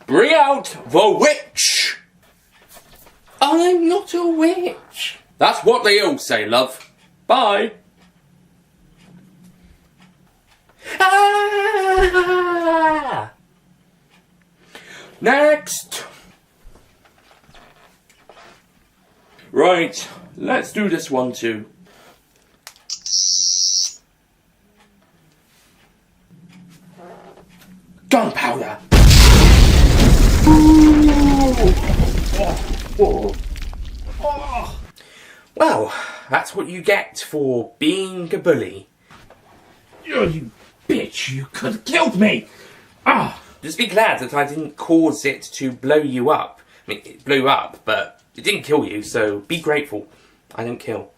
Bring out the witch! I'm not a witch. That's what they all say, love. Bye. Ah! Next. Right, let's do this one too. Gunpowder. Well, that's what you get for being a bully. Oh, you bitch, you could have killed me! Just be glad that I didn't cause it to blow you up. I mean, it blew up, but it didn't kill you, so be grateful. I don't kill.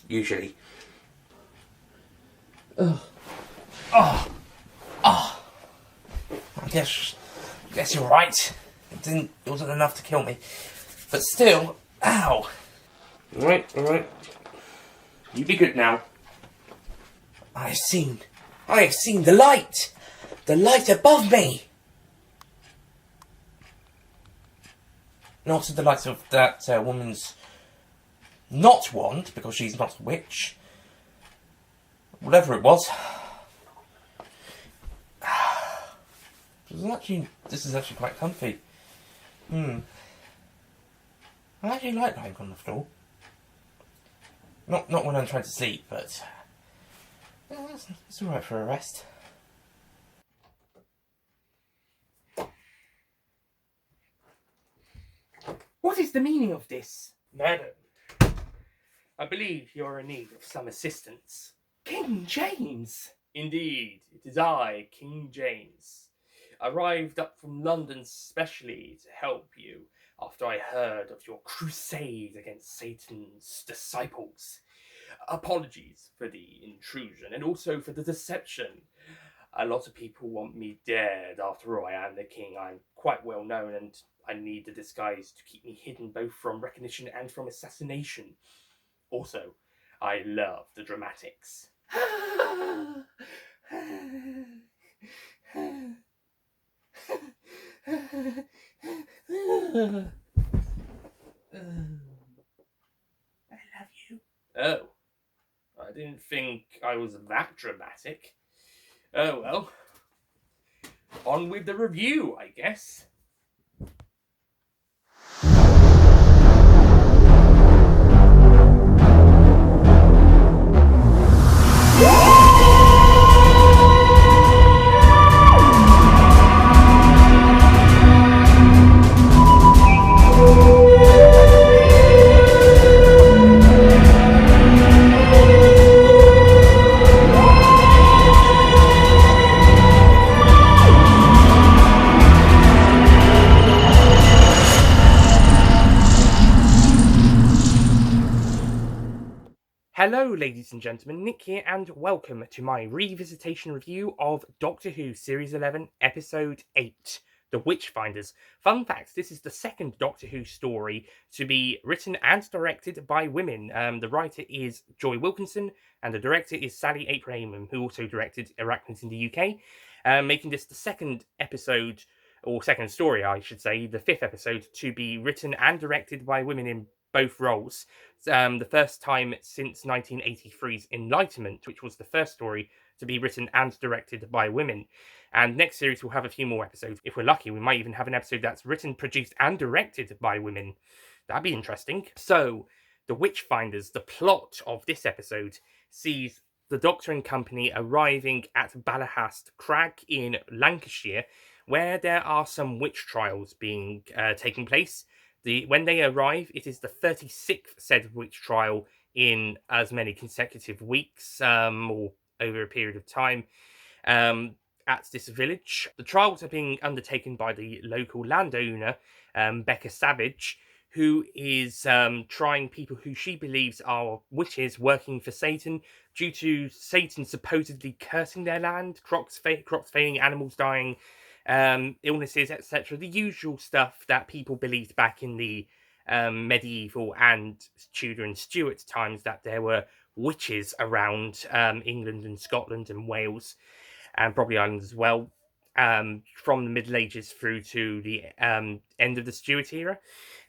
Usually. I guess you're right. It wasn't enough to kill me. But still, ow. Alright. You be good now. I have seen the light! The light above me! And also the light of that woman's not wand, because she's not a witch. Whatever it was. This is actually quite comfy. I actually like lying on the floor. Not when I'm trying to sleep, but it's alright for a rest. What is the meaning of this, madam? I believe you're in need of some assistance. King James! Indeed, it is I, King James. Arrived up from London specially to help you after I heard of your crusade against Satan's disciples. Apologies for the intrusion and also for the deception. A lot of people want me dead. After all, I am the king. I'm quite well known and I need the disguise to keep me hidden both from recognition and from assassination. Also, I love the dramatics. I love you. Oh, I didn't think I was that dramatic. Oh well. On with the review, I guess. Hello, ladies and gentlemen, Nick here, and welcome to my revisitation review of Doctor Who Series 11, Episode 8, The Witchfinders. Fun fact, this is the second Doctor Who story to be written and directed by women. The writer is Joy Wilkinson, and the director is Sally Abraham, who also directed Arachnids in the UK, making this the second episode, or second story, I should say, the fifth episode, to be written and directed by women in both roles. The first time since 1983's Enlightenment, which was the first story to be written and directed by women. And next series we'll have a few more episodes. If we're lucky, we might even have an episode that's written, produced, and directed by women. That'd be interesting. So, The Witchfinders, the plot of this episode, sees the Doctor and company arriving at Ballahast Crag in Lancashire, where there are some witch trials being taking place. When they arrive, it is the 36th said witch trial in as many consecutive weeks, or over a period of time, at this village. The trials are being undertaken by the local landowner, Becca Savage, who is trying people who she believes are witches working for Satan due to Satan supposedly cursing their land, crops failing, animals dying, illnesses, etc. The usual stuff that people believed back in the medieval and Tudor and Stuart times, that there were witches around England and Scotland and Wales, and probably Ireland as well. from the Middle Ages through to the end of the Stuart era.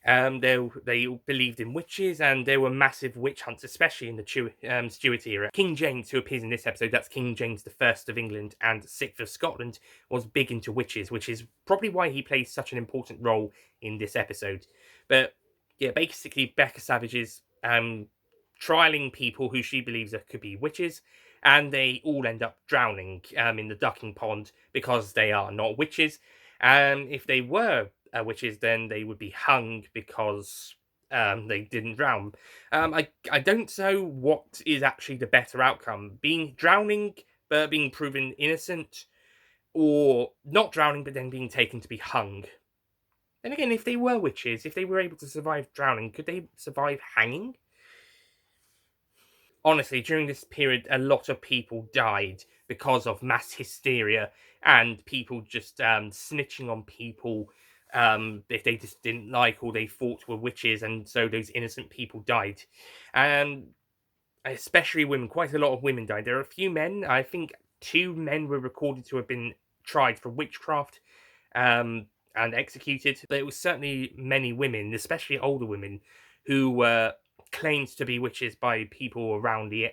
They believed in witches, and there were massive witch hunts, especially in the Stuart era. King James, who appears in this episode, that's King James I of England and VI of Scotland, was big into witches, which is probably why he plays such an important role in this episode. But yeah, basically Becca Savage is trialing people who she believes could be witches, and they all end up drowning in the ducking pond because they are not witches. And if they were witches, then they would be hung because they didn't drown. I don't know what is actually the better outcome: being drowning but being proven innocent, or not drowning but then being taken to be hung. And again, if they were witches, if they were able to survive drowning, could they survive hanging? Honestly, during this period, a lot of people died because of mass hysteria and people just snitching on people if they just didn't like or they thought were witches, and so those innocent people died. And especially women, quite a lot of women died. There are a few men, I think 2 men were recorded to have been tried for witchcraft and executed, but it was certainly many women, especially older women, who were claimed to be witches by people around the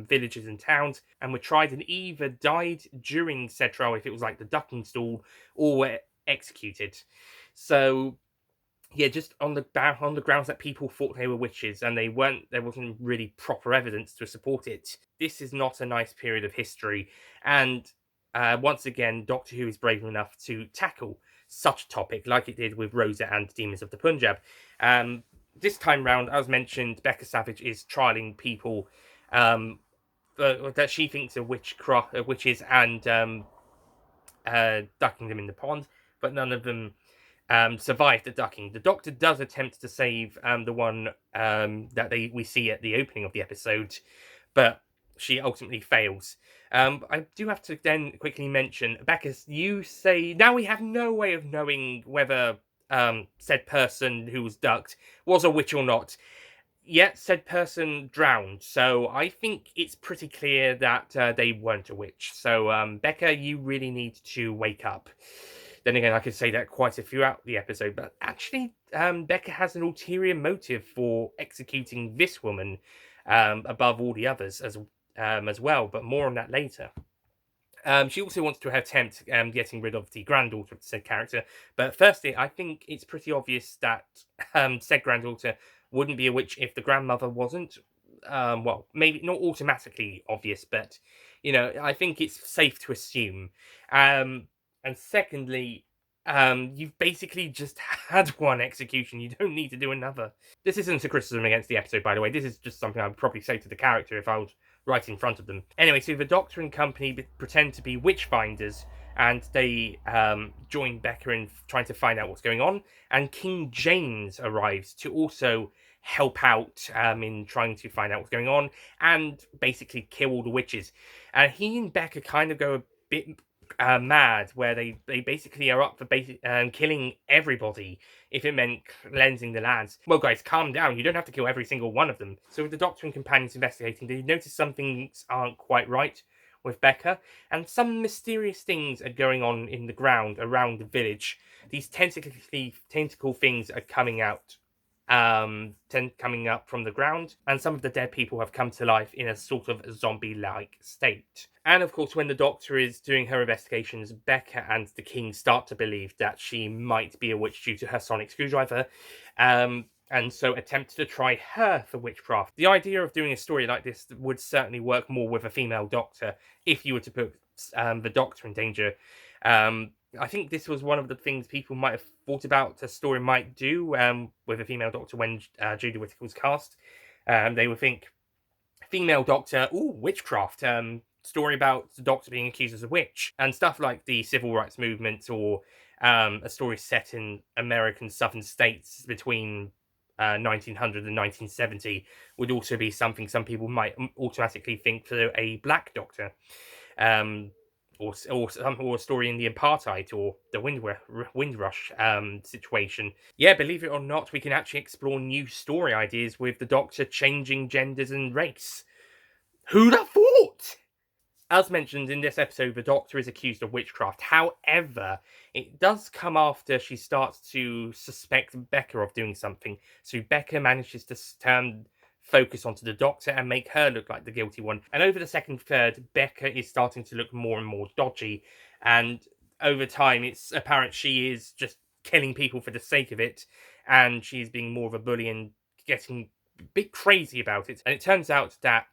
villages and towns, and were tried and either died during said trial, if it was like the ducking stool, or were executed. So yeah, just on the grounds that people thought they were witches, and they weren't. There wasn't really proper evidence to support it. This is not a nice period of history, and once again, Doctor Who is brave enough to tackle such a topic, like it did with Rosa and Demons of the Punjab. This time round, as mentioned, Becca Savage is trialing people that she thinks are witches, and ducking them in the pond, but none of them survive the ducking. The Doctor does attempt to save the one that we see at the opening of the episode, but she ultimately fails. I do have to then quickly mention, Becca, you say now we have no way of knowing whether said person who was ducked was a witch or not. Yet said person drowned, so I think it's pretty clear that they weren't a witch. So Becca, you really need to wake up. Then again, I could say that quite a few out the episode, but actually, Becca has an ulterior motive for executing this woman above all the others as well. But more on that later. She also wants to attempt getting rid of the granddaughter of said character. But firstly, I think it's pretty obvious that said granddaughter wouldn't be a witch if the grandmother wasn't. Well, maybe not automatically obvious, but I think it's safe to assume. And secondly, you've basically just had one execution. You don't need to do another. This isn't a criticism against the episode, by the way. This is just something I would probably say to the character if I was right in front of them. Anyway, so the Doctor and company pretend to be Witchfinders, and they join Becca in trying to find out what's going on. And King James arrives to also help out in trying to find out what's going on and basically kill all the witches. And he and Becca kind of go a bit mad, where they basically are up for killing everybody if it meant cleansing the lads. Well, guys, calm down. You don't have to kill every single one of them. So with the Doctor and companions investigating, they notice some things aren't quite right with Becca, and some mysterious things are going on in the ground around the village. These tentacle things are coming out. Coming up from the ground, and some of the dead people have come to life in a sort of zombie-like state. And of course, when the Doctor is doing her investigations, Becca and the King start to believe that she might be a witch due to her sonic screwdriver, and so attempt to try her for witchcraft. The idea of doing a story like this would certainly work more with a female Doctor if you were to put the Doctor in danger. I think this was one of the things people might have thought about a story might do with a female Doctor when Judy Whittaker was cast. They would think, female Doctor, witchcraft, story about the Doctor being accused as a witch, and stuff like the civil rights movement, or a story set in American southern states between 1900 and 1970 would also be something some people might automatically think for a black Doctor. Or a story in the apartheid or the Windrush situation. Yeah, believe it or not, we can actually explore new story ideas with the Doctor changing genders and race. Who'd have thought? As mentioned in this episode, the Doctor is accused of witchcraft. However, it does come after she starts to suspect Becca of doing something. So Becca manages to turn focus onto the Doctor and make her look like the guilty one. And over the second third, Becca is starting to look more and more dodgy. And over time, it's apparent she is just killing people for the sake of it. And she's being more of a bully and getting a bit crazy about it. And it turns out that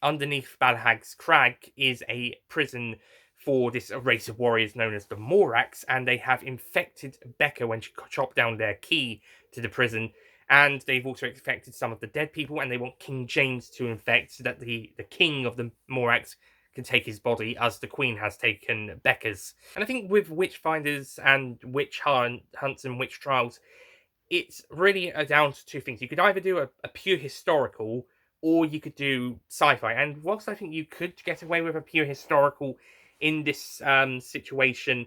underneath Balhag's Crag is a prison for this race of warriors known as the Morax, and they have infected Becca when she chopped down their key to the prison. And they've also infected some of the dead people, and they want King James to infect so that the king of the Morax can take his body, as the Queen has taken Becca's. And I think with Witchfinders and witch hunts and witch trials, it's really down to two things. You could either do a pure historical, or you could do sci-fi. And whilst I think you could get away with a pure historical in this situation,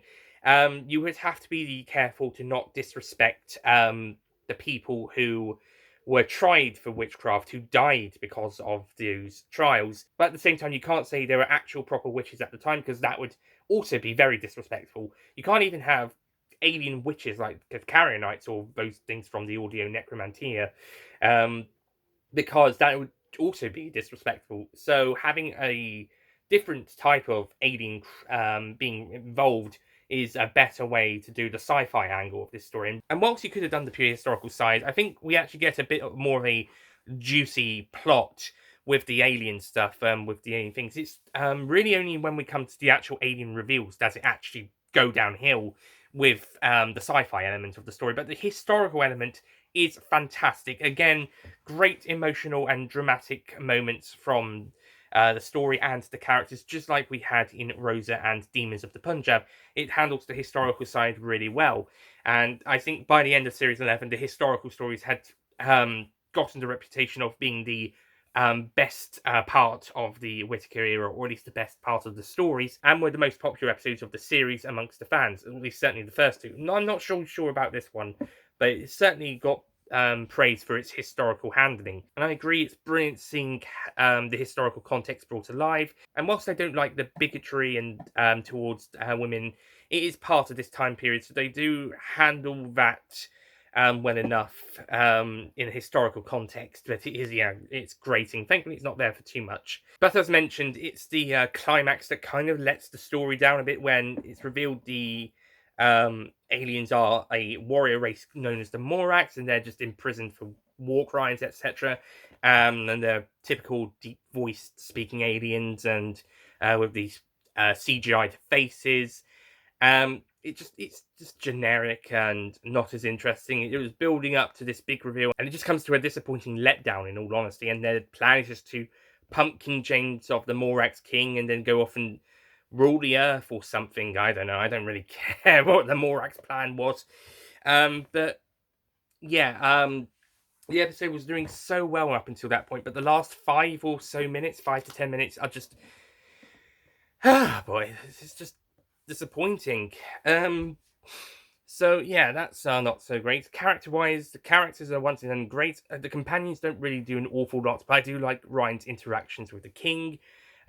you would have to be careful to not disrespect the people who were tried for witchcraft, who died because of those trials. But at the same time, you can't say there were actual proper witches at the time, because that would also be very disrespectful. You can't even have alien witches like the Carianites or those things from the Audio Necromantia, because that would also be disrespectful. So having a different type of alien being involved is a better way to do the sci-fi angle of this story. And whilst you could have done the pure historical side, I think we actually get a bit more of a juicy plot with the alien stuff, with the alien things. It's really only when we come to the actual alien reveals does it actually go downhill with the sci-fi element of the story. But the historical element is fantastic. Again, great emotional and dramatic moments from the story and the characters, just like we had in Rosa and Demons of the Punjab. It handles the historical side really well. And I think by the end of Series 11, the historical stories had gotten the reputation of being the best part of the Whittaker era, or at least the best part of the stories, and were the most popular episodes of the series amongst the fans, at least certainly the first two. I'm not sure about this one, but it certainly got praise for its historical handling. And I agree, it's brilliant seeing the historical context brought alive. And whilst I don't like the bigotry and towards women, it is part of this time period, so they do handle that well enough in a historical context. But it is, yeah, it's grating. Thankfully, it's not there for too much. But as mentioned, it's the climax that kind of lets the story down a bit when it's revealed the aliens are a warrior race known as the Morax, and they're just imprisoned for war crimes, etc. And they're typical deep-voiced speaking aliens, and with these CGI faces. It's just generic and not as interesting. It was building up to this big reveal, and it just comes to a disappointing letdown, in all honesty. And their plan is just to pump King James of the Morax King and then go off and rule the earth or something. I don't know. I don't really care what the Morax plan was. But yeah, the episode was doing so well up until that point, but the last 5 to 10 minutes are just, boy, this is just disappointing. So yeah, that's not so great. Character-wise, the characters are once again great. The companions don't really do an awful lot, but I do like Ryan's interactions with the King,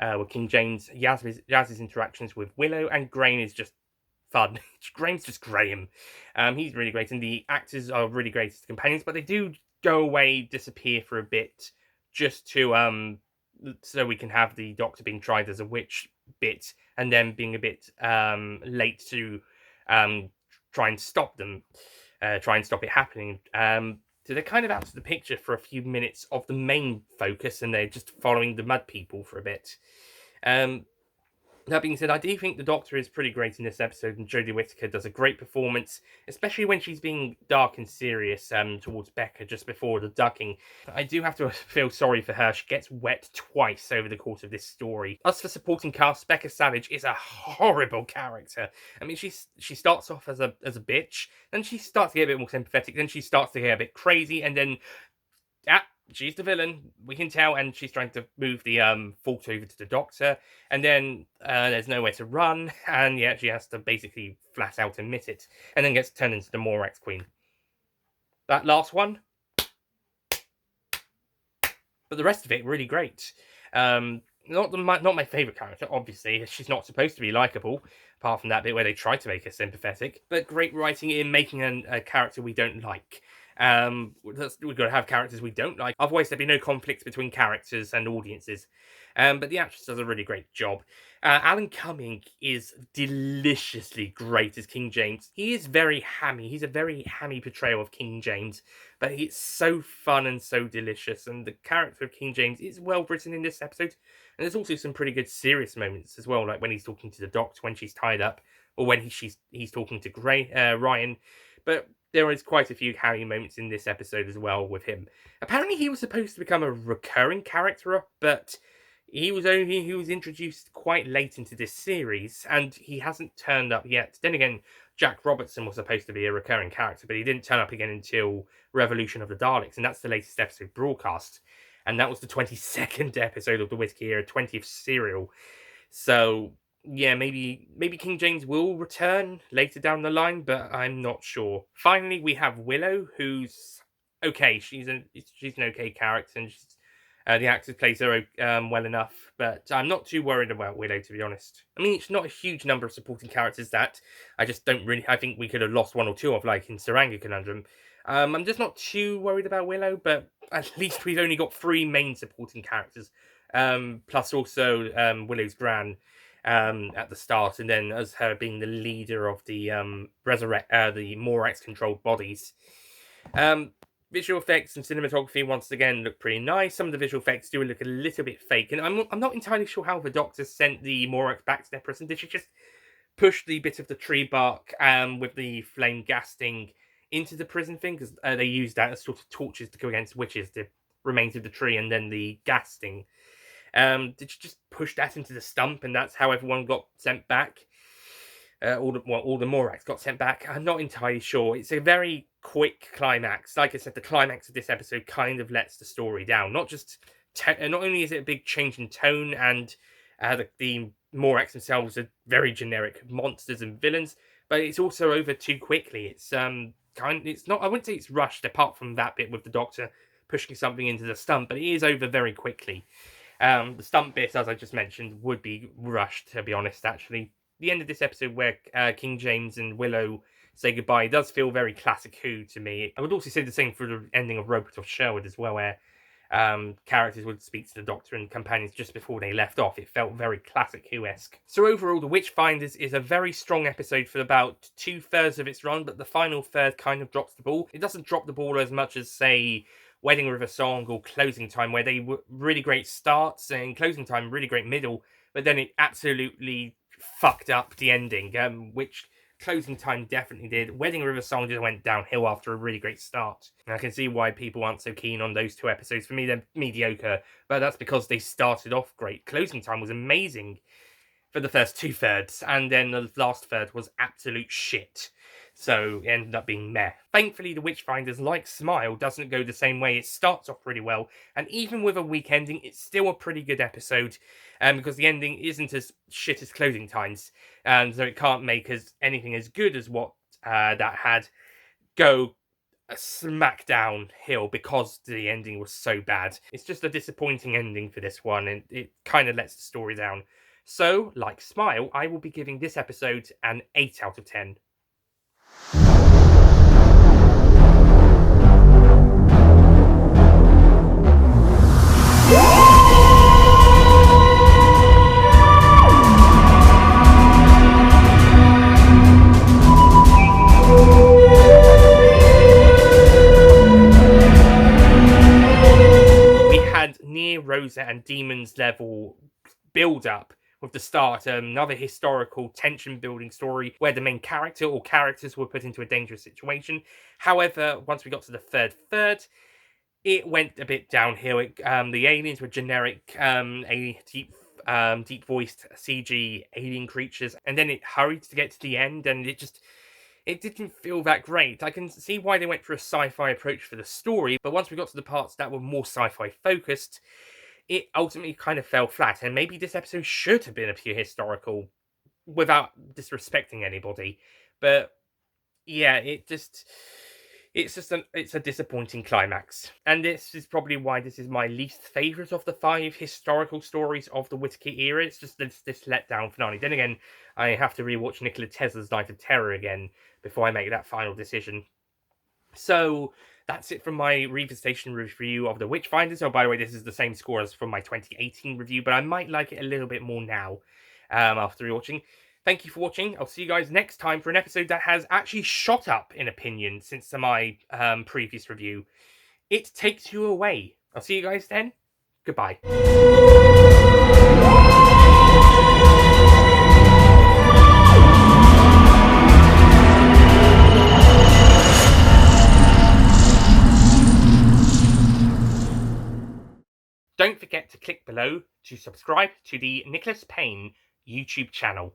with King James, Yaz's interactions with Willow, and Grain is just fun. Grain's just Graham. He's really great, and the actors are really great as companions, but they do go away, disappear for a bit, just to so we can have the Doctor being tried as a witch bit, and then being a bit late to try and stop them, try and stop it happening. So they're kind of out of the picture for a few minutes of the main focus, and they're just following the Mud People for a bit. That being said, I do think the Doctor is pretty great in this episode, and Jodie Whittaker does a great performance, especially when she's being dark and serious towards Becca just before the ducking. I do have to feel sorry for her. She gets wet twice over the course of this story. As for supporting cast, Becca Savage is a horrible character. I mean, she starts off as a bitch, then she starts to get a bit more sympathetic, then she starts to get a bit crazy, and then she's the villain, we can tell, and she's trying to move the fault over to the Doctor, and then there's nowhere to run, and yeah, she has to basically flat out admit it, and then gets turned into the Morax Queen. That last one, but the rest of it, really great. not my favourite character, obviously. She's not supposed to be likeable, apart from that bit where they try to make her sympathetic. But great writing in making a character we don't like. We've got to have characters we don't like. Otherwise, there'd be no conflict between characters and audiences. But the actress does a really great job. Alan Cumming is deliciously great as King James. He is very hammy. He's a very hammy portrayal of King James, but it's so fun and so delicious. And the character of King James is well written in this episode. And there's also some pretty good serious moments as well, like when he's talking to the doctor when she's tied up, or when he's talking to Ryan. But there is quite a few harrowing moments in this episode as well with him. Apparently, he was supposed to become a recurring character, but he was introduced quite late into this series, and he hasn't turned up yet. Then again, Jack Robertson was supposed to be a recurring character, but he didn't turn up again until Revolution of the Daleks, and that's the latest episode broadcast. And that was the 22nd episode of the Whiskey Era, 20th serial. So, yeah, maybe King James will return later down the line, but I'm not sure. Finally, we have Willow, who's okay. She's an okay character, and the actor plays her well enough, but I'm not too worried about Willow, to be honest. I mean, it's not a huge number of supporting characters that I just don't really... I think we could have lost one or two of, like in Saranga Conundrum. I'm just not too worried about Willow, but at least we've only got 3 main supporting characters, plus also Willow's gran at the start, and then as her being the leader of the the Morax-controlled bodies. Visual effects and cinematography once again look pretty nice. Some of the visual effects do look a little bit fake, and I'm not entirely sure how the Doctor sent the Morax back to their prison. Did she just push the bit of the tree bark with the flame gas thing into the prison thing? Because they used that as sort of torches to go against witches, the remains of the tree, and then the gas thing. Did she just push that into the stump, and that's how everyone got sent back? All the Morax got sent back. I'm not entirely sure. It's a very quick climax. Like I said, the climax of this episode kind of lets the story down. Not only is it a big change in tone, and the Morax themselves are very generic monsters and villains, but it's also over too quickly. It's not. I wouldn't say it's rushed, apart from that bit with the Doctor pushing something into the stump, but it is over very quickly. The stump bit, as I just mentioned, would be rushed, to be honest, actually. The end of this episode where King James and Willow say goodbye does feel very classic Who to me. I would also say the same for the ending of Robert of Sherwood as well, where characters would speak to the Doctor and companions just before they left off. It felt very classic Who-esque. So overall, The Witchfinders is a very strong episode for about 2/3 of its run, but the final third kind of drops the ball. It doesn't drop the ball as much as, say, Wedding River Song or Closing Time, where they were really great starts, and Closing Time really great middle, but then it absolutely fucked up the ending, which Closing Time definitely did. Wedding River Song just went downhill after a really great start. And I can see why people aren't so keen on those 2 episodes. For me, they're mediocre, but that's because they started off great. Closing Time was amazing for the first 2/3, and then the last third was absolute shit. So it ended up being meh. Thankfully, The Witchfinders, like Smile, doesn't go the same way. It starts off really well, and even with a weak ending, it's still a pretty good episode, because the ending isn't as shit as Closing Times, so it can't make anything as good as what that had go a smack downhill because the ending was so bad. It's just a disappointing ending for this one, and it kind of lets the story down. So, like Smile, I will be giving this episode an 8 out of 10. We had near Rosa and Demons level build up with the start, another historical tension-building story where the main character or characters were put into a dangerous situation. However, once we got to the third, it went a bit downhill. The aliens were generic, deep-voiced CG alien creatures, and then it hurried to get to the end, and it didn't feel that great. I can see why they went for a sci-fi approach for the story, but once we got to the parts that were more sci-fi focused, it ultimately kind of fell flat, and maybe this episode should have been a pure historical without disrespecting anybody. But yeah, It's just it's a disappointing climax. And this is probably why this is my least favourite of the 5 historical stories of the Whittaker era. It's just this letdown finale. Then again, I have to rewatch Nikola Tesla's Night of Terror again before I make that final decision. So that's it from my revisitation review of the Witchfinders. Oh, by the way, this is the same score as from my 2018 review, but I might like it a little bit more now after rewatching. Thank you for watching. I'll see you guys next time for an episode that has actually shot up in opinion since my previous review. It Takes You Away. I'll see you guys then. Goodbye. Don't forget to click below to subscribe to the Nicholas Payne YouTube channel.